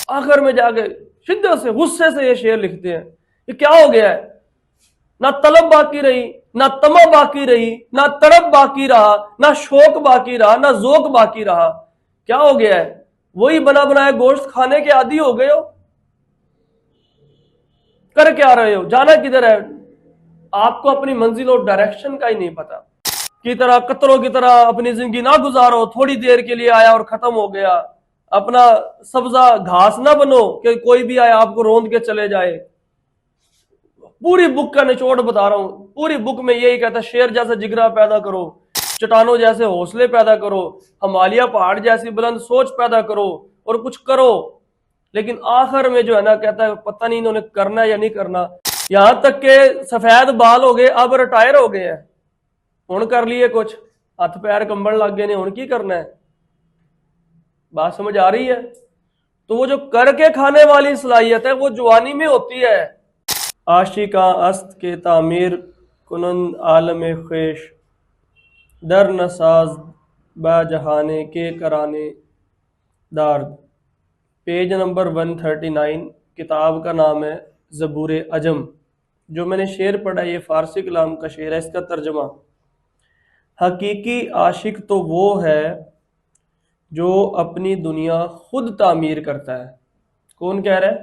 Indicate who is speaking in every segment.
Speaker 1: आखिर में जाके शिद्दत से गुस्से से ये शेर लिखते हैं, ये क्या हो गया है? ना तलब बाकी रही, ना तमा बाकी रही, ना तड़प बाकी रहा, ना शौक बाकी रहा, ना जोक बाकी रहा। क्या हो गया है? वही बना बनाया गोश्त खाने के आदी हो गए हो। कर क्या रहे हो? जाना किधर है? आपको अपनी मंजिल और डायरेक्शन का ही नहीं पता। की तरह कतरों की तरह अपनी जिंदगी ना गुजारो, थोड़ी देर के लिए आया और खत्म हो गया। अपना सब्जा घास ना बनो कि कोई भी आया आपको रोंद के चले जाए। पूरी बुक का निचोड़ बता रहा हूं, पूरी बुक में यही कहता है, शेर जैसा जिगरा पैदा करो, चट्टानों जैसे हौसले पैदा करो, हिमालय पहाड़ जैसी बुलंद सोच पैदा करो और कुछ करो। लेकिन आखिर में जो है ना, कहता है पता नहीं इन्होंने करना या नहीं करना। यहां तक के सफेद बाल हो गए, अब रिटायर हो गए हैं, हुण कर लिए कुछ, हथ पैर कंबन लग गए ने, हुण की करना है? बात समझ आ रही है? तो वो जो करके खाने वाली सलाहियत है वो जवानी में होती है। आशिका अस्त के तामीर कुनंद आलम ख्वेश, दर नसाज बाजहाने के कराने दार्द। पेज नंबर 139, किताब का नाम है ज़बूर अजम। जो मैंने शेर पढ़ा ये फारसी कलाम का शेर है, इसका तर्जमा, हकीकी आशिक तो वो है जो अपनी दुनिया खुद तामीर करता है। कौन कह रहा है?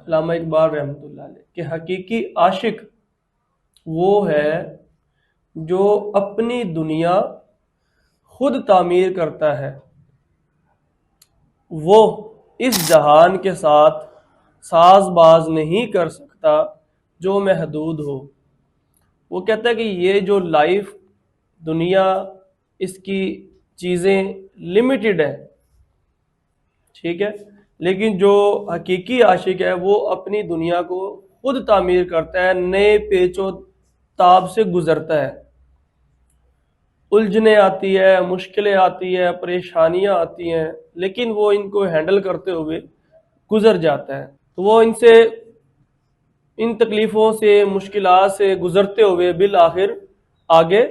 Speaker 1: अल्लामा इकबाल रहमतुल्लाह अलैह कि हकीकी आशिक वो है जो अपनी दुनिया खुद तामीर करता है। वो इस जहान के साथ साजबाज नहीं कर सकता जो महदूद हो। वो कहता है कि ये जो लाइफ दुनिया, इसकी चीज़ें लिमिटेड है, ठीक है, लेकिन जो हकीकी आशिक है वो अपनी दुनिया को खुद तामीर करता है, नए पेचो ताब से गुजरता है। उलझने आती है, मुश्किलें आती है, परेशानियां आती हैं, लेकिन वो इनको हैंडल करते हुए गुजर जाता है। तो वो इन तकलीफ़ों से, मुश्किलात से गुजरते हुए बिल आखिर आगे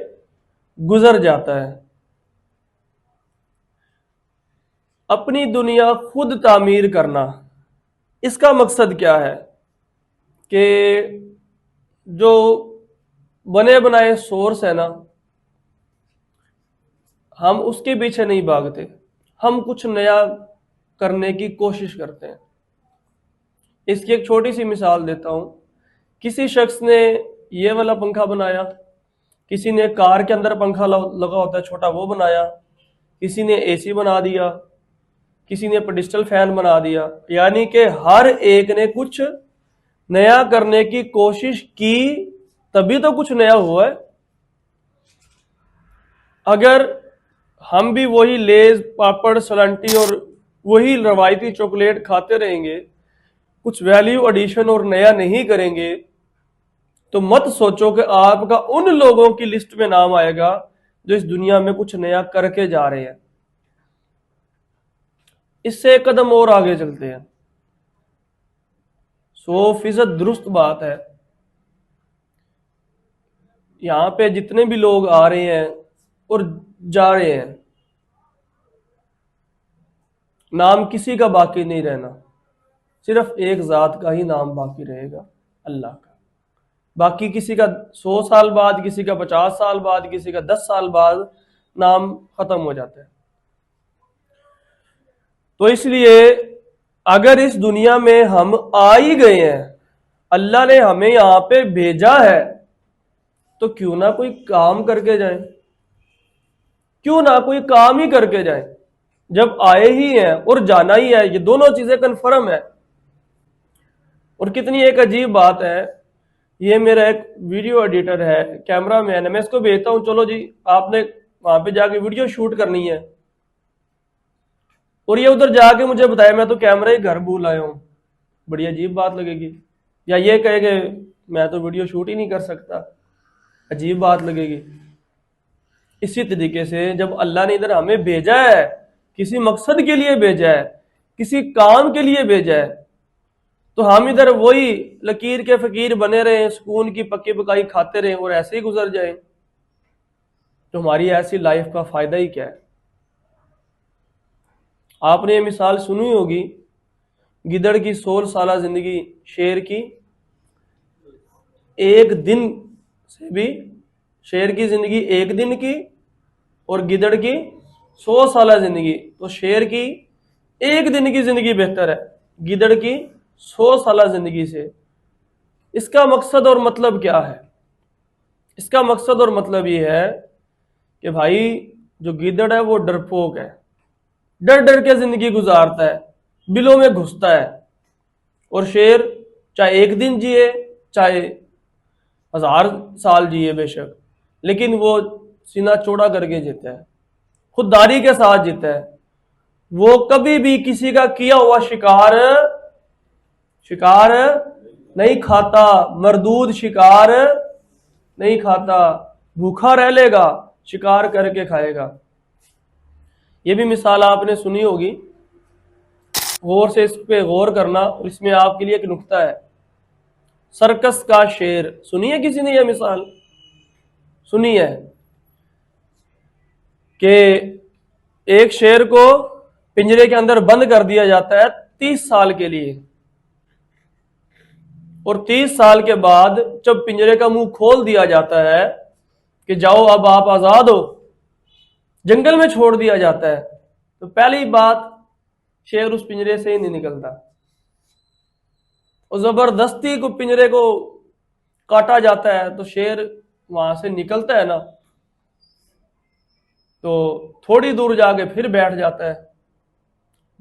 Speaker 1: गुजर जाता है। अपनी दुनिया खुद तामीर करना, इसका मकसद क्या है? कि जो बने बनाए सोर्स है ना, हम उसके पीछे नहीं भागते, हम कुछ नया करने की कोशिश करते हैं। इसकी एक छोटी सी मिसाल देता हूं। किसी शख्स ने ये वाला पंखा बनाया, किसी ने कार के अंदर पंखा लगा होता है छोटा, वो बनाया, किसी ने एसी बना दिया, किसी ने पेडिस्टल फैन बना दिया। यानी कि हर एक ने कुछ नया करने की कोशिश की, तभी तो कुछ नया हुआ है। अगर हम भी वही लेज, पापड़, सलांटी और वही रवायती चॉकलेट खाते रहेंगे, कुछ वैल्यू एडिशन और नया नहीं करेंगे, तो मत सोचो कि आपका उन लोगों की लिस्ट में नाम आएगा जो इस दुनिया में कुछ नया करके जा रहे हैं। इससे एक कदम और आगे चलते हैं। 100% दुरुस्त बात है। यहां पे जितने भी लोग आ रहे हैं और जा रहे हैं, नाम किसी का बाकी नहीं रहना, सिर्फ एक जात का ही नाम बाकी रहेगा, अल्लाह का। बाकी किसी का 100 साल बाद, किसी का 50 साल बाद, किसी का 10 साल बाद नाम खत्म हो जाता है। तो इसलिए अगर इस दुनिया में हम आ ही गए हैं, अल्लाह ने हमें यहां पे भेजा है, तो क्यों ना कोई काम करके जाए, क्यों ना कोई काम ही करके जाए। जब आए ही हैं और जाना ही है, ये दोनों चीजें कन्फर्म है। और कितनी एक अजीब बात है, ये मेरा एक वीडियो एडिटर है, कैमरा मैन है, मैं इसको भेजता हूं, चलो जी आपने वहां पे जाके वीडियो शूट करनी है, और ये उधर जाके मुझे बताया मैं तो कैमरा ही घर भूल आया हूं। बड़ी अजीब बात लगेगी। या ये कहे कि मैं तो वीडियो शूट ही नहीं कर सकता, अजीब बात लगेगी। इसी तरीके से जब अल्लाह ने इधर हमें भेजा है, किसी मकसद के लिए भेजा है, किसी काम के लिए भेजा है, तो हम इधर वही लकीर के फकीर बने रहे, सुकून की पक्की पकाई खाते रहे और ऐसे ही गुजर जाए, तो हमारी ऐसी लाइफ का फायदा ही क्या है? आपने ये मिसाल सुनी होगी गिदड़ की 16 साल जिंदगी, शेर की एक दिन से भी, शेर की जिंदगी एक दिन की और गिदड़ की 100 साल जिंदगी। तो शेर की एक दिन की जिंदगी बेहतर है गिदड़ की 100 साल जिंदगी से। इसका मकसद और मतलब क्या है? इसका मकसद और मतलब ये है कि भाई जो गिदड़ है वो डरपोक है, डर डर के जिंदगी गुजारता है, बिलों में घुसता है। और शेर चाहे एक दिन जिए चाहे 1000 साल जिए बेशक, लेकिन वो सीना चौड़ा करके जीता है, खुददारी के साथ जीता है। वो कभी भी किसी का किया हुआ शिकार शिकार नहीं खाता, मरदूद शिकार नहीं खाता, भूखा रह लेगा, शिकार करके खाएगा। ये भी मिसाल आपने सुनी होगी, गौर से इस पे गौर करना। और इसमें आपके लिए एक नुक्ता है, सर्कस का शेर, सुनी है किसी ने? यह मिसाल सुनी है कि एक शेर को पिंजरे के अंदर बंद कर दिया जाता है 30 साल के लिए, और 30 साल के बाद जब पिंजरे का मुंह खोल दिया जाता है कि जाओ अब आप आजाद हो, जंगल में छोड़ दिया जाता है, तो पहली बात शेर उस पिंजरे से ही नहीं निकलता। और जबरदस्ती को पिंजरे को काटा जाता है तो शेर वहां से निकलता है ना, तो थोड़ी दूर जाके फिर बैठ जाता है।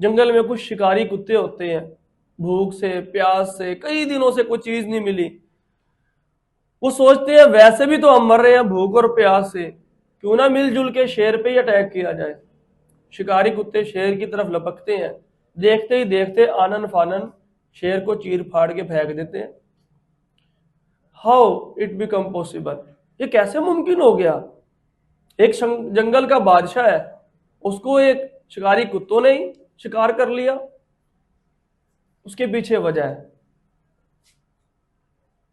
Speaker 1: जंगल में कुछ शिकारी कुत्ते होते हैं, भूख से प्यास से कई दिनों से कोई चीज नहीं मिली, वो सोचते हैं वैसे भी तो हम मर रहे हैं भूख और प्यास से, क्यों ना मिलजुल के शेर पे ही अटैक किया जाए। शिकारी कुत्ते शेर की तरफ लपकते हैं, देखते ही देखते आनन फानन शेर को चीर फाड़ के फेंक देते हैं। How it become possible? ये कैसे मुमकिन हो गया? एक जंगल का बादशाह है, उसको एक शिकारी कुत्तों ने ही शिकार कर लिया। उसके पीछे वजह है,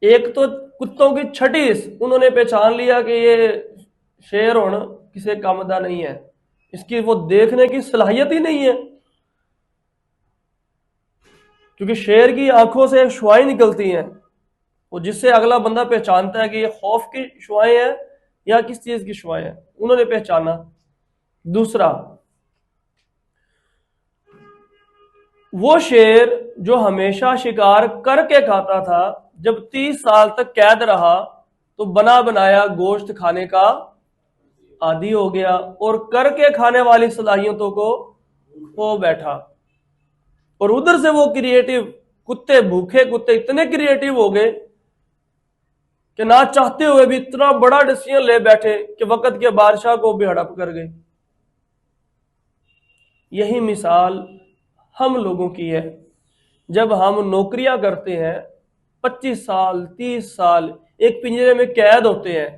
Speaker 1: एक तो कुत्तों की छटीस, उन्होंने पहचान लिया कि ये शेर होना किसी काम का नहीं है, इसकी वो देखने की सलाहियत ही नहीं है, क्योंकि शेर की आंखों से शुआएं निकलती हैं, वो जिससे अगला बंदा पहचानता है कि ये खौफ की शुआएं हैं या किस चीज की शुआएं हैं, उन्होंने पहचाना। दूसरा, वो शेर जो हमेशा शिकार करके खाता था, जब 30 साल तक कैद रहा तो बना बनाया गोश्त खाने का आदी हो गया और करके खाने वाली सलाहियतों को खो बैठा। और उधर से वो क्रिएटिव कुत्ते, भूखे कुत्ते इतने क्रिएटिव हो गए कि ना चाहते हुए भी इतना बड़ा डिसीजन ले बैठे कि वक्त के बादशाह को भी हड़प कर गए। यही मिसाल हम लोगों की है। जब हम नौकरियां करते हैं, 25 साल 30 साल एक पिंजरे में कैद होते हैं,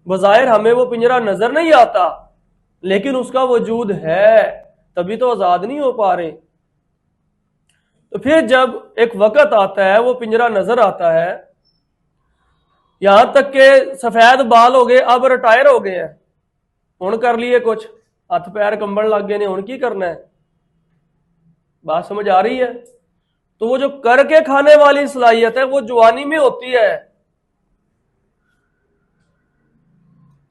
Speaker 1: बज़ाहिर हमें वो पिंजरा नजर नहीं आता, लेकिन उसका वजूद है, तभी तो आजाद नहीं हो पा रहे। तो फिर जब एक वक्त आता है, वो पिंजरा नजर आता है, यहां तक के सफेद बाल हो गए, अब रिटायर हो गए हैं, हुण कर लिए कुछ, हथ पैर कंबन लग गए ने, हुण की करना है? बात समझ आ रही है? तो वो जो करके खाने वाली सलाहियत है वो जवानी में होती है।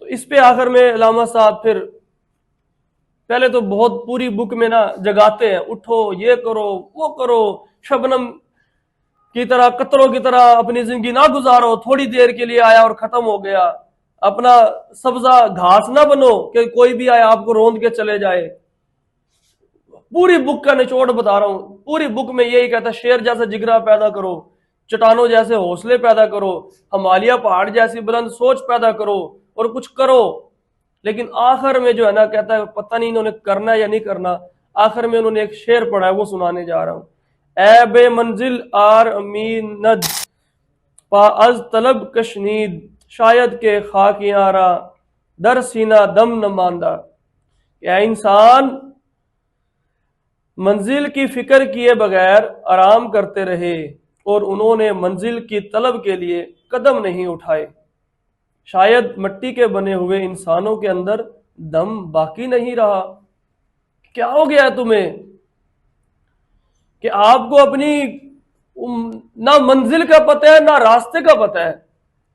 Speaker 1: तो इस पे आखिर में अल्लामा साहब फिर पहले तो बहुत पूरी बुक में ना जगाते हैं, उठो ये करो वो करो, शबनम की तरह कतरों की तरह अपनी जिंदगी ना गुजारो, थोड़ी देर के लिए आया और खत्म हो गया। अपना सब्जा घास ना बनो कि कोई भी आया आपको रोंद के चले जाए। पूरी बुक का निचोड़ बता रहा हूं, पूरी बुक में यही कहता है, शेर जैसा जिगरा पैदा करो, चट्टानों जैसे हौसले पैदा करो, हिमालय पहाड़ जैसी बुलंद सोच पैदा करो और कुछ करो। लेकिन आखिर में जो है ना, कहता है पता नहीं इन्होंने करना या नहीं करना। आखिर में उन्होंने एक शेर पढ़ा है, वो सुनाने जा रहा हूं। ए बे मंजिल आर अमीनद पा अज तलब कशनीद, शायद के खाकियारा दर सीना दम न मांदा। क्या इंसान मंजिल की फिक्र किए बगैर आराम करते रहे और उन्होंने मंजिल की तलब के लिए कदम नहीं उठाए। शायद मिट्टी के बने हुए इंसानों के अंदर दम बाकी नहीं रहा। क्या हो गया तुम्हें कि आपको अपनी ना मंजिल का पता है ना रास्ते का पता है।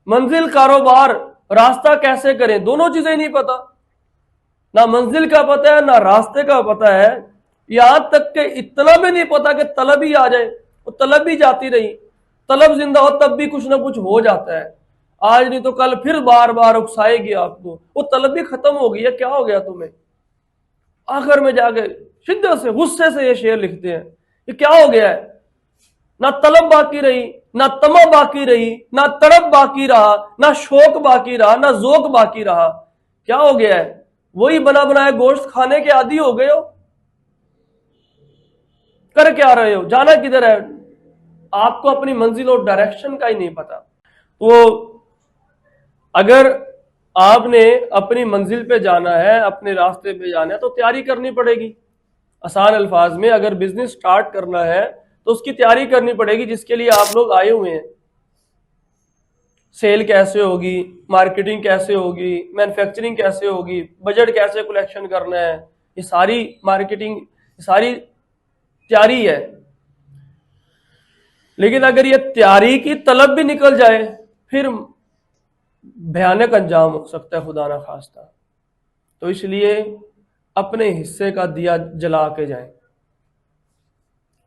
Speaker 1: मंजिल कारोबार, रास्ता कैसे करें, दोनों चीजें नहीं पता। ना मंजिल का पता है ना रास्ते का पता है। यहां तक कि इतना भी नहीं पता कि तलब ही आ जाए, वो तलब भी जाती रही। तलब जिंदा हो तब भी कुछ ना कुछ हो जाता है, आज नहीं तो कल फिर बार बार उकसाएगी आपको। वो तलब भी खत्म हो गई है, क्या हो गया तुम्हें। आखिर में जाके शिद्दत से गुस्से से ये शेर लिखते हैं, ये क्या हो गया है। ना तलब बाकी रही, ना तमा बाकी रही, ना तड़प बाकी रहा, ना शौक बाकी रहा, ना जोक बाकी रहा। क्या हो गया है, वही बना बनाया गोश्त खाने के आदी हो गए हो। कर क्या रहे हो, जाना किधर है, आपको अपनी मंजिल और डायरेक्शन का ही नहीं पता। तो अगर आपने अपनी मंजिल पे जाना है, अपने रास्ते पे जाना है, तो तैयारी करनी पड़ेगी। आसान अल्फाज में अगर बिजनेस स्टार्ट करना है तो उसकी तैयारी करनी पड़ेगी जिसके लिए आप लोग आए हुए हैं। सेल कैसे होगी, मार्केटिंग कैसे होगी, मैन्युफैक्चरिंग कैसे होगी, बजट कैसे कलेक्शन करना है, ये सारी मार्केटिंग, सारी तैयारी है। लेकिन अगर ये तैयारी की तलब भी निकल जाए फिर भयानक अंजाम हो सकता है, खुदा ना खास्ता। तो इसलिए अपने हिस्से का दिया जला के जाएं।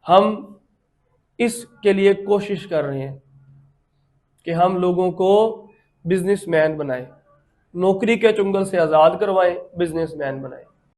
Speaker 1: हम इसके लिए कोशिश कर रहे हैं कि हम लोगों को बिजनेसमैन बनाएं, नौकरी के चुंगल से आज़ाद करवाएं, बिजनेसमैन बनाएं।